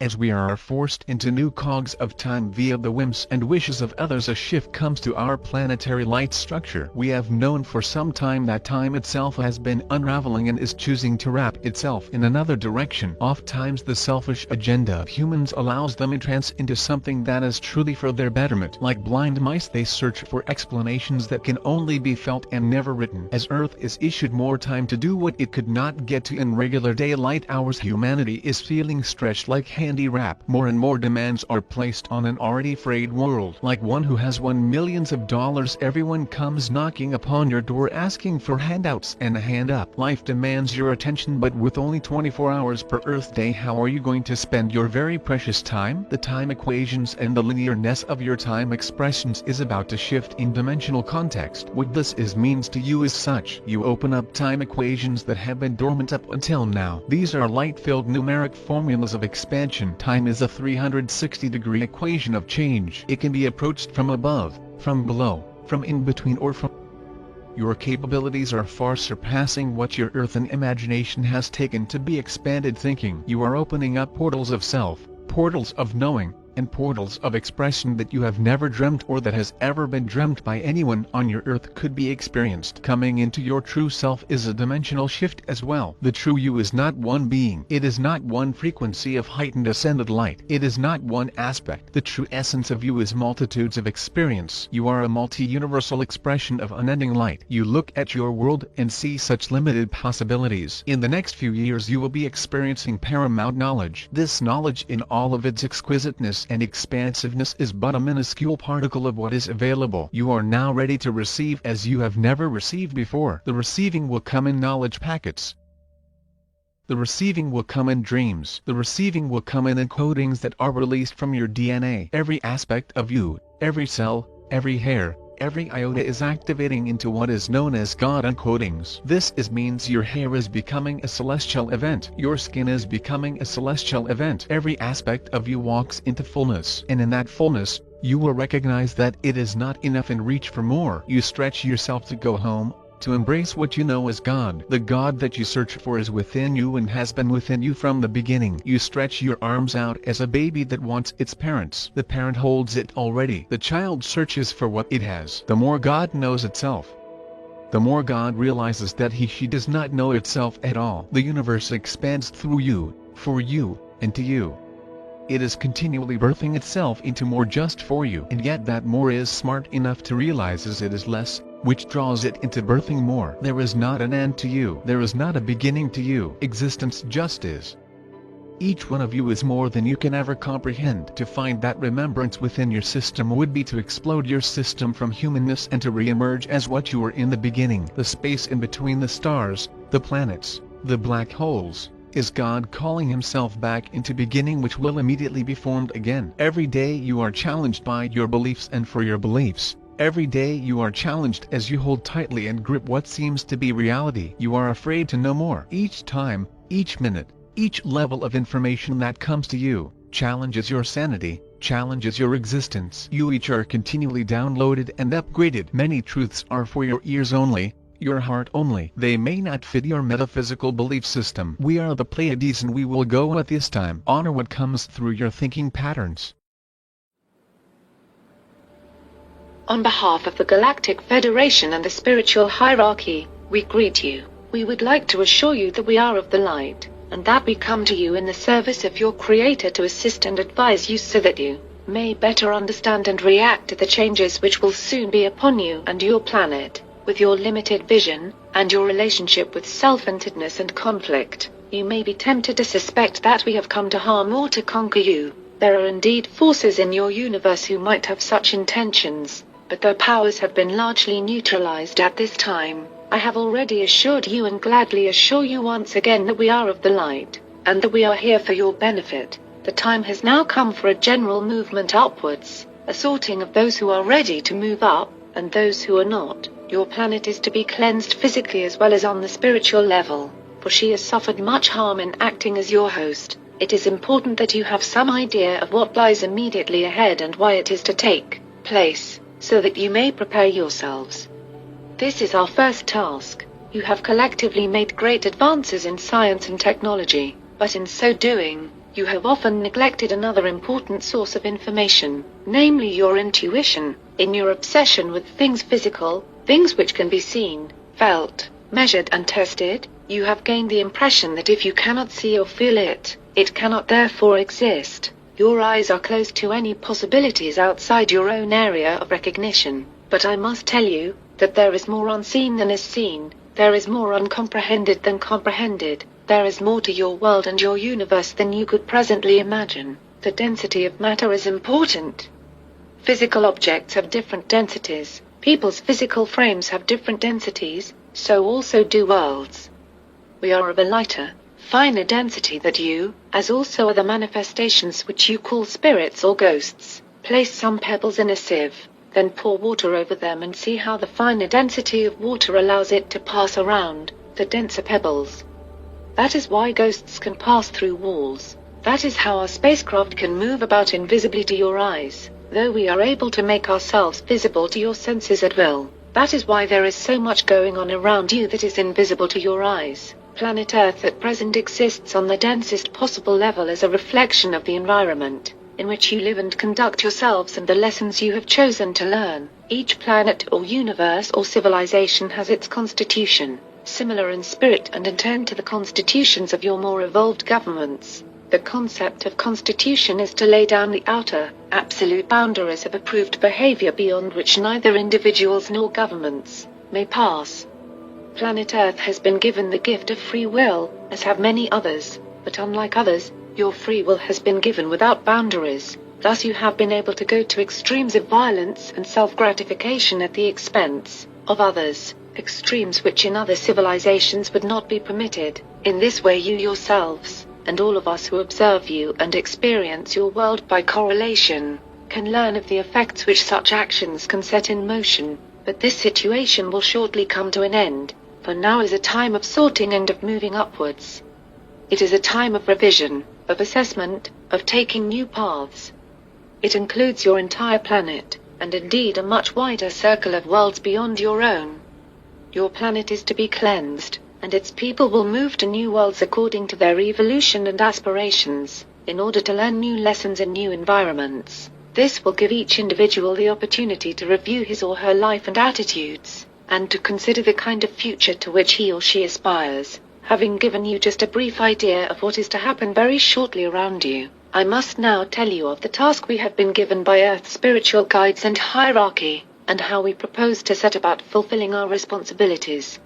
As we are forced into new cogs of time via the whims and wishes of others, a shift comes to our planetary light structure. We have known for some time that time itself has been unraveling and is choosing to wrap itself in another direction. Oftentimes the selfish agenda of humans allows them to trance into something that is truly for their betterment. Like blind mice, they search for explanations that can only be felt and never written. As Earth is issued more time to do what it could not get to in regular daylight hours, humanity is feeling stretched like handy wrap. More and more demands are placed on an already frayed world. Like one who has won millions of dollars, everyone comes knocking upon your door asking for handouts and a hand up. Life demands your attention, but with only 24 hours per Earth day, how are you going to spend your very precious time? The time equations and the linearness of your time expressions is about to shift in dimensional context. What this means to you is such: you open up time equations that have been dormant up until now. These are light-filled numeric formulas of expansion. Time is a 360-degree equation of change. It can be approached from above, from below, from in between, or from. Your capabilities are far surpassing what your earthen imagination has taken to be expanded thinking. You are opening up portals of self, portals of knowing, and portals of expression that you have never dreamt or that has ever been dreamt by anyone on your earth could be experienced. Coming into your true self is a dimensional shift as well. The true you is not one being. It is not one frequency of heightened ascended light. It is not one aspect. The true essence of you is multitudes of experience. You are a multi-universal expression of unending light. You look at your world and see such limited possibilities. In the next few years you will be experiencing paramount knowledge. This knowledge in all of its exquisiteness and expansiveness is but a minuscule particle of what is available. You are now ready to receive as you have never received before. The receiving will come in knowledge packets. The receiving will come in dreams. The receiving will come in encodings that are released from your DNA. Every aspect of you, every cell, every hair, every iota is activating into what is known as God encodings. This means your hair is becoming a celestial event. Your skin is becoming a celestial event. Every aspect of you walks into fullness. And in that fullness, you will recognize that it is not enough and reach for more. You stretch yourself to go home, to embrace what you know as God. The God that you search for is within you and has been within you from the beginning. You stretch your arms out as a baby that wants its parents. The parent holds it already. The child searches for what it has. The more God knows itself, the more God realizes that she does not know itself at all. The universe expands through you, for you, and to you. It is continually birthing itself into more just for you, and yet that more is smart enough to realize it is less, which draws it into birthing more. There is not an end to you. There is not a beginning to you. Existence just is. Each one of you is more than you can ever comprehend. To find that remembrance within your system would be to explode your system from humanness and to re-emerge as what you were in the beginning. The space in between the stars, the planets, the black holes, is God calling himself back into beginning, which will immediately be formed again. Every day you are challenged by your beliefs and for your beliefs. Every day you are challenged as you hold tightly and grip what seems to be reality. You are afraid to know more. Each time, each minute, each level of information that comes to you, challenges your sanity, challenges your existence. You each are continually downloaded and upgraded. Many truths are for your ears only, your heart only. They may not fit your metaphysical belief system. We are the Pleiades and we will go at this time. Honor what comes through your thinking patterns. On behalf of the Galactic Federation and the spiritual hierarchy, we greet you. We would like to assure you that we are of the light, and that we come to you in the service of your Creator to assist and advise you so that you may better understand and react to the changes which will soon be upon you and your planet. With your limited vision, and your relationship with self-centeredness and conflict, you may be tempted to suspect that we have come to harm or to conquer you. There are indeed forces in your universe who might have such intentions, but their powers have been largely neutralized at this time. I have already assured you and gladly assure you once again that we are of the light, and that we are here for your benefit. The time has now come for a general movement upwards, a sorting of those who are ready to move up, and those who are not. Your planet is to be cleansed physically as well as on the spiritual level, for she has suffered much harm in acting as your host. It is important that you have some idea of what lies immediately ahead and why it is to take place, so that you may prepare yourselves. This is our first task. You have collectively made great advances in science and technology, but in so doing, You have often neglected another important source of information, namely your intuition, in your obsession with things physical, things which can be seen, felt, measured and tested. You have gained the impression that if you cannot see or feel it, it cannot therefore exist. Your eyes are closed to any possibilities outside your own area of recognition. But I must tell you that there is more unseen than is seen, there is more uncomprehended than comprehended, there is more to your world and your universe than you could presently imagine. The density of matter is important. Physical objects have different densities, people's physical frames have different densities, so also do worlds. We are of a lighter, finer density than you, as also are the manifestations which you call spirits or ghosts. Place some pebbles in a sieve, then pour water over them and see how the finer density of water allows it to pass around the denser pebbles. That is why ghosts can pass through walls. That is how our spacecraft can move about invisibly to your eyes, though we are able to make ourselves visible to your senses at will. That is why there is so much going on around you that is invisible to your eyes. Planet Earth at present exists on the densest possible level as a reflection of the environment in which you live and conduct yourselves and the lessons you have chosen to learn. Each planet or universe or civilization has its constitution, similar in spirit and in turn to the constitutions of your more evolved governments. The concept of constitution is to lay down the outer, absolute boundaries of approved behavior beyond which neither individuals nor governments may pass. Planet Earth has been given the gift of free will, as have many others, but unlike others, your free will has been given without boundaries. Thus you have been able to go to extremes of violence and self-gratification at the expense of others, extremes which in other civilizations would not be permitted. In this way you yourselves, and all of us who observe you and experience your world by correlation, can learn of the effects which such actions can set in motion. But this situation will shortly come to an end, for now is a time of sorting and of moving upwards. It is a time of revision, of assessment, of taking new paths. It includes your entire planet, and indeed a much wider circle of worlds beyond your own. Your planet is to be cleansed, and its people will move to new worlds according to their evolution and aspirations, in order to learn new lessons in new environments. This will give each individual the opportunity to review his or her life and attitudes, and to consider the kind of future to which he or she aspires. Having given you just a brief idea of what is to happen very shortly around you, I must now tell you of the task we have been given by Earth's spiritual guides and hierarchy, and how we propose to set about fulfilling our responsibilities.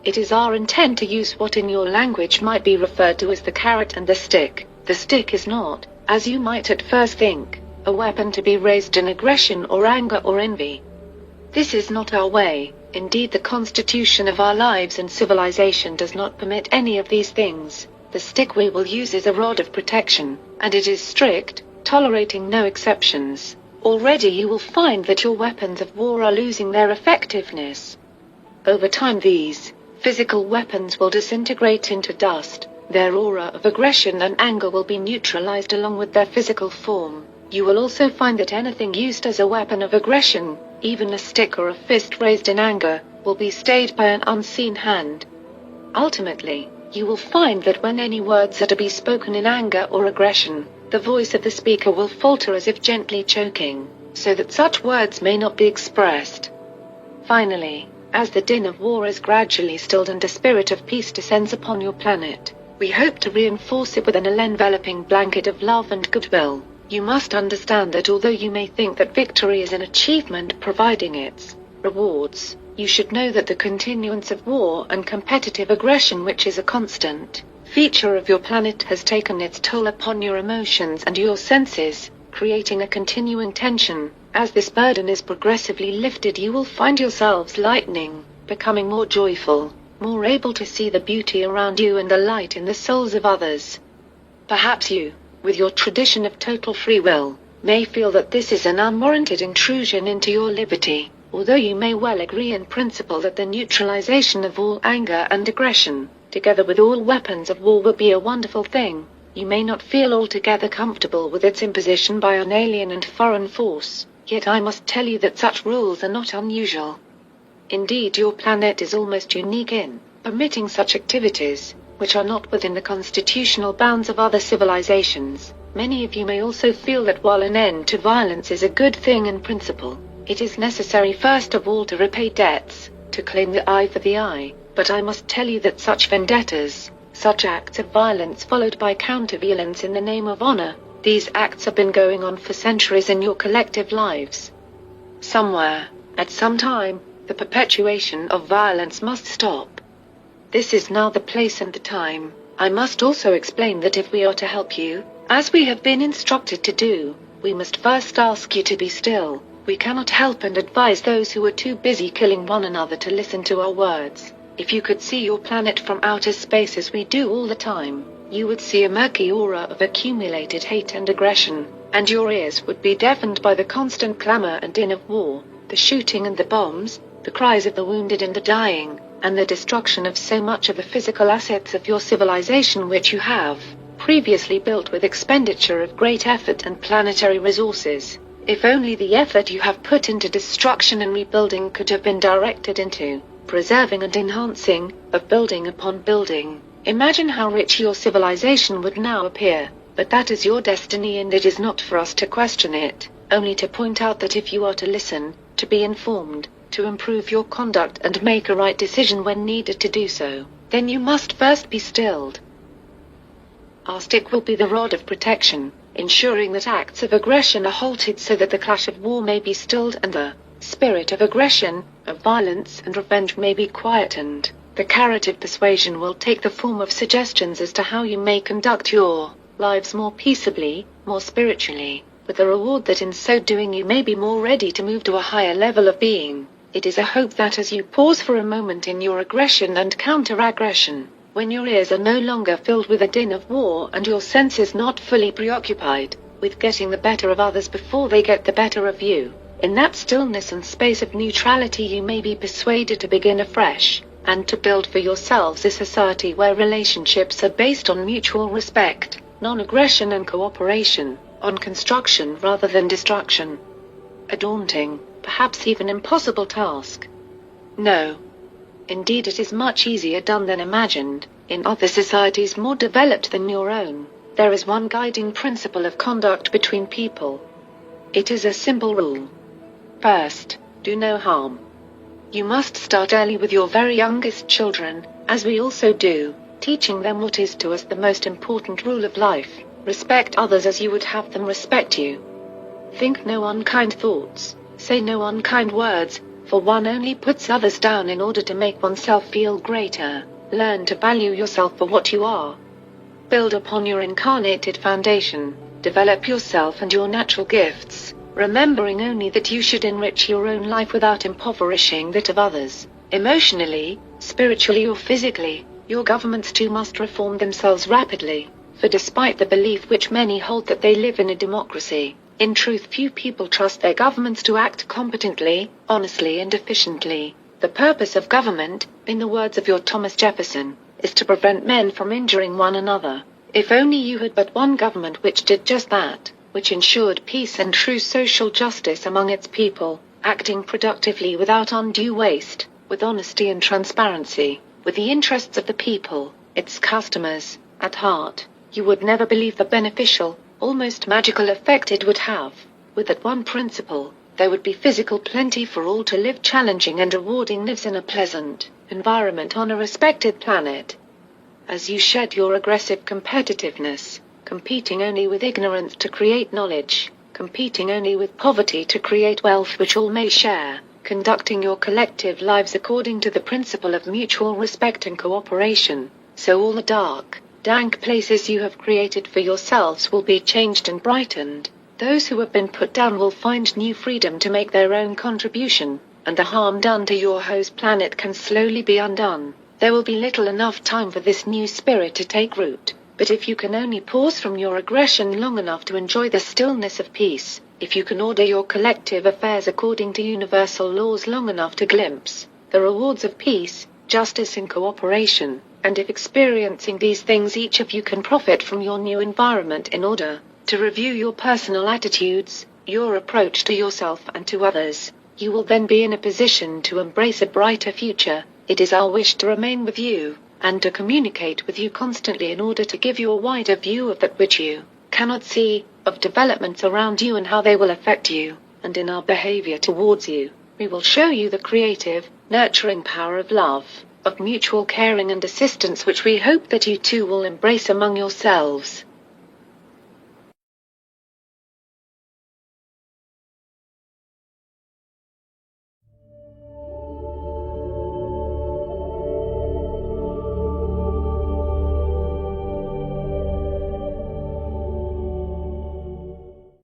It is our intent to use what in your language might be referred to as the carrot and the stick. The stick is not, as you might at first think, a weapon to be raised in aggression or anger or envy. This is not our way. Indeed, the constitution of our lives and civilization does not permit any of these things. The stick we will use is a rod of protection, and it is strict, tolerating no exceptions. Already you will find that your weapons of war are losing their effectiveness. Over time these physical weapons will disintegrate into dust. Their aura of aggression and anger will be neutralized along with their physical form. You will also find that anything used as a weapon of aggression, even a stick or a fist raised in anger, will be stayed by an unseen hand. Ultimately, you will find that when any words are to be spoken in anger or aggression, the voice of the speaker will falter as if gently choking, so that such words may not be expressed. Finally, as the din of war is gradually stilled and a spirit of peace descends upon your planet, we hope to reinforce it with an all-enveloping blanket of love and goodwill. You must understand that although you may think that victory is an achievement providing its rewards, you should know that the continuance of war and competitive aggression, which is a constant feature of your planet, has taken its toll upon your emotions and your senses, creating a continuing tension. As this burden is progressively lifted, you will find yourselves lightening, becoming more joyful, more able to see the beauty around you and the light in the souls of others. Perhaps you, with your tradition of total free will, may feel that this is an unwarranted intrusion into your liberty, although you may well agree in principle that the neutralization of all anger and aggression, together with all weapons of war, will be a wonderful thing. You may not feel altogether comfortable with its imposition by an alien and foreign force, yet I must tell you that such rules are not unusual. Indeed, your planet is almost unique in permitting such activities. which are not within the constitutional bounds of other civilizations. Many of you may also feel that while an end to violence is a good thing in principle, it is necessary first of all to repay debts, to claim the eye for the eye. But I must tell you that such vendettas, such acts of violence followed by counter-violence in the name of honor, these acts have been going on for centuries in your collective lives. Somewhere, at some time, the perpetuation of violence must stop. This is now the place and the time. I must also explain that if we are to help you, as we have been instructed to do, we must first ask you to be still. We cannot help and advise those who are too busy killing one another to listen to our words. If you could see your planet from outer space as we do all the time, you would see a murky aura of accumulated hate and aggression, and your ears would be deafened by the constant clamor and din of war, the shooting and the bombs, the cries of the wounded and the dying, and the destruction of so much of the physical assets of your civilization which you have previously built with expenditure of great effort and planetary resources. If only the effort you have put into destruction and rebuilding could have been directed into preserving and enhancing, of building upon building, imagine how rich your civilization would now appear. But that is your destiny, and it is not for us to question it, only to point out that if you are to listen, to be informed, to improve your conduct and make a right decision when needed to do so, then you must first be stilled. Our stick will be the rod of protection, ensuring that acts of aggression are halted so that the clash of war may be stilled and the spirit of aggression, of violence and revenge may be quietened. The carrot of persuasion will take the form of suggestions as to how you may conduct your lives more peaceably, more spiritually, with the reward that in so doing you may be more ready to move to a higher level of being. It is a hope that as you pause for a moment in your aggression and counter-aggression, when your ears are no longer filled with the din of war and your senses not fully preoccupied with getting the better of others before they get the better of you, in that stillness and space of neutrality you may be persuaded to begin afresh, and to build for yourselves a society where relationships are based on mutual respect, non-aggression and cooperation, on construction rather than destruction. A daunting, perhaps even impossible task. No. Indeed, it is much easier done than imagined. In other societies more developed than your own, there is one guiding principle of conduct between people. It is a simple rule. First, do no harm. You must start early with your very youngest children, as we also do, teaching them what is to us the most important rule of life: respect others as you would have them respect you. Think no unkind thoughts, say no unkind words, for one only puts others down in order to make oneself feel greater. Learn to value yourself for what you are. Build upon your incarnated foundation, develop yourself and your natural gifts, remembering only that you should enrich your own life without impoverishing that of others. Emotionally, spiritually or physically, your governments too must reform themselves rapidly, for despite the belief which many hold that they live in a democracy, in truth few people trust their governments to act competently, honestly and efficiently. The purpose of government, in the words of your Thomas Jefferson, is to prevent men from injuring one another. If only you had but one government which did just that, which ensured peace and true social justice among its people, acting productively without undue waste, with honesty and transparency, with the interests of the people, its customers, at heart, you would never believe the beneficial, almost magical effect it would have. With that one principle, there would be physical plenty for all to live challenging and rewarding lives in a pleasant environment on a respected planet. As you shed your aggressive competitiveness, competing only with ignorance to create knowledge, competing only with poverty to create wealth which all may share, conducting your collective lives according to the principle of mutual respect and cooperation, so all the dark, dank places you have created for yourselves will be changed and brightened. Those who have been put down will find new freedom to make their own contribution, and the harm done to your host planet can slowly be undone. There will be little enough time for this new spirit to take root, but if you can only pause from your aggression long enough to enjoy the stillness of peace, if you can order your collective affairs according to universal laws long enough to glimpse the rewards of peace, justice and cooperation, and if experiencing these things each of you can profit from your new environment in order to review your personal attitudes, your approach to yourself and to others, you will then be in a position to embrace a brighter future. It is our wish to remain with you, and to communicate with you constantly in order to give you a wider view of that which you cannot see, of developments around you and how they will affect you, and in our behavior towards you. We will show you the creative, nurturing power of love, of mutual caring and assistance which we hope that you too will embrace among yourselves.